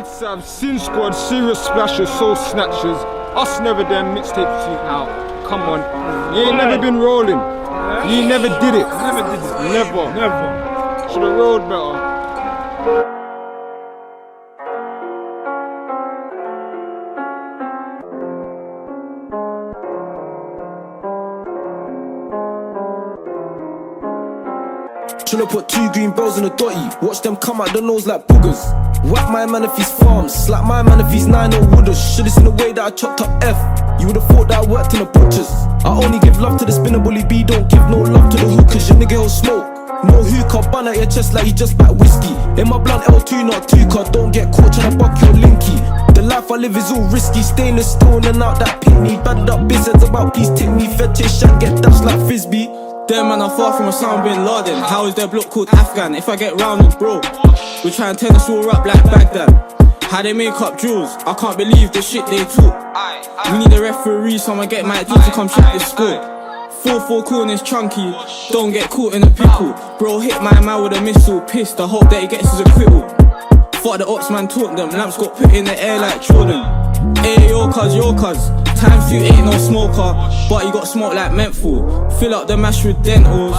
It's Sin Squad, Serious Splashers, Soul Snatchers. Us never them mixtapes out. Come on. You ain't never been rolling. You ain't never did it. Never did it. Never. Should've rolled better. Should've put 2 green bells on the dotty. Watch them come out the nose like boogers. Whack my man if he's farms, slap my man if he's 9 or wooders. Should've seen the way that I chopped up F. You would've thought that I worked in the butchers. I only give love to the spinner bully B, don't give no love to the hookers. Your nigga will smoke. No hookah, bun at your chest like you just back whiskey. In my blunt L2, not 2-car. Don't get caught tryna buck your linky. The life I live is all risky. Stainless steel in and out that pitney. Battered up business about peace, take me fetish and get dashed like frisbee. Them man are far from Osama bin Laden. How is their block called Afghan? If I get round with bro, we try and turn us all up like Baghdad. How they make up jewels, I can't believe the shit they talk. We need a referee, so I'ma get my team to come check this score. 4-4 corners chunky, don't get caught in a pickle. Bro hit my man with a missile, pissed, I hope that he gets his acquittal. Fuck the ops man taught them, lamps got put in the air like Jordan. Hey your cuz, times 2 ain't no smoker, but he got smoked like menthol. Fill up the mash with dentals.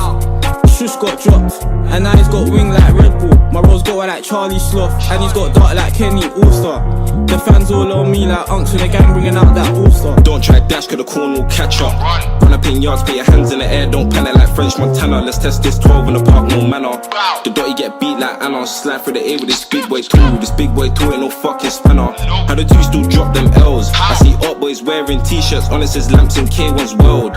Shush got dropped, and now he's got wing like Red Bull. My bro's got one like Charlie Sloth, and he's got dark like Kenny All-Star. The fans all on me like unks when the gang bringing out that All-Star. Don't try dash, cause the corn will catch up. Run up in yards, put your hands in the air, don't panic like French Montana. Let's test this 12 in the park, no manner. The dotty get beat like Anna, slide through the air with this big boy tool. This big boy tool ain't no fucking spanner. How the two still drop them L's. I see up boys wearing t-shirts, on it says lamps in K1's world.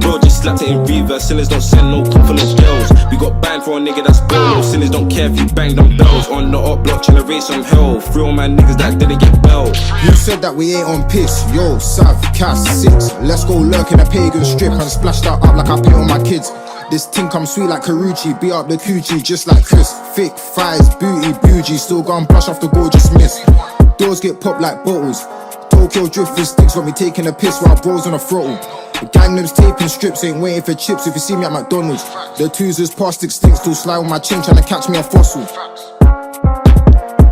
Bro just slapped it in reverse, sinners don't send no confidence girls. We got banned for a nigga that's born, no sinners don't care if you bang them bells. On the up block tryna raise some hell, free all my niggas that didn't get belled. You said that we ain't on piss, yo, Sav, Cass, 6. Let's go lurk in a pagan strip and splash that up like I pay on my kids. This thing comes sweet like Karuchi, beat up the coochie just like Chris. Thick thighs, booty, bougie, still gon' brush off the gorgeous miss. Doors get popped like bottles. Tokyo drift with sticks got me taking a piss while bros on the throttle. The gang lips taping strips, ain't waiting for chips if you see me at McDonald's. The twos is plastic sticks, still slide on my chin trying to catch me a fossil.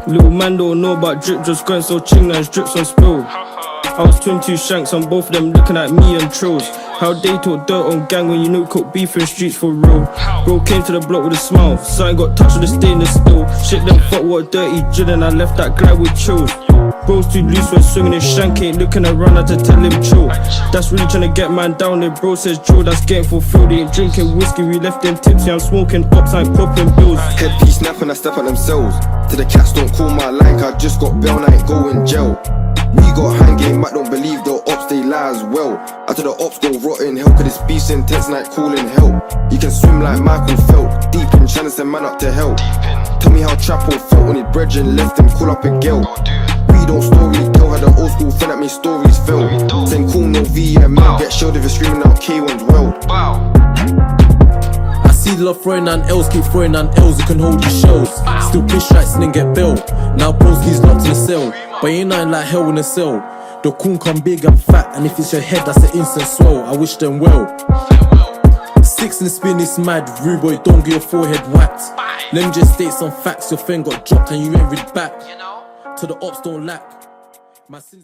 Little man don't know about drip, just going so ching now drips on spill. I was 22 shanks on both of them looking at me and trills. How they talk dirt on gang when you know cook beef in streets for real. Bro came to the block with a smile, something got touched with the stainless steel. Shit them fuck what dirty drilling, I left that glide with chills. Bro's too loose when swinging his shank, ain't looking around, I had to tell him chill. That's really trying to get man down there, bro says drill, that's getting fulfilled. They ain't drinking whiskey, we left them tipsy, I'm smoking ops, I ain't popping bills. Headpiece snapping, I step at themselves. To the cats don't call my line, I just got bail, I ain't going jail. We got hand game, I don't believe the ops, they lie as well. After the ops go rot in hell, cause this beef's intense like calling hell. You can swim like Michael Phelps, deep in trying to send man up to hell. Tell me how Trapo felt when his brethren left him, call up a girl. We don't story tell, how the old school friend at me stories fell. Saying cool no VM, get shelled if you're screaming out K1's world. I see love throwing down L's, keep throwing down L's, you can hold your shells. Still push strikes and then get bail. Now Broski's locked in the cell, but ain't nothing like hell in the cell. The coon come big and fat, and if it's your head, that's an instant swell. I wish them well. 6 and spin is mad, rude boy, don't get your forehead whacked. Let me just state some facts, your friend got dropped and you ain't read back. To the ops don't lack. My sins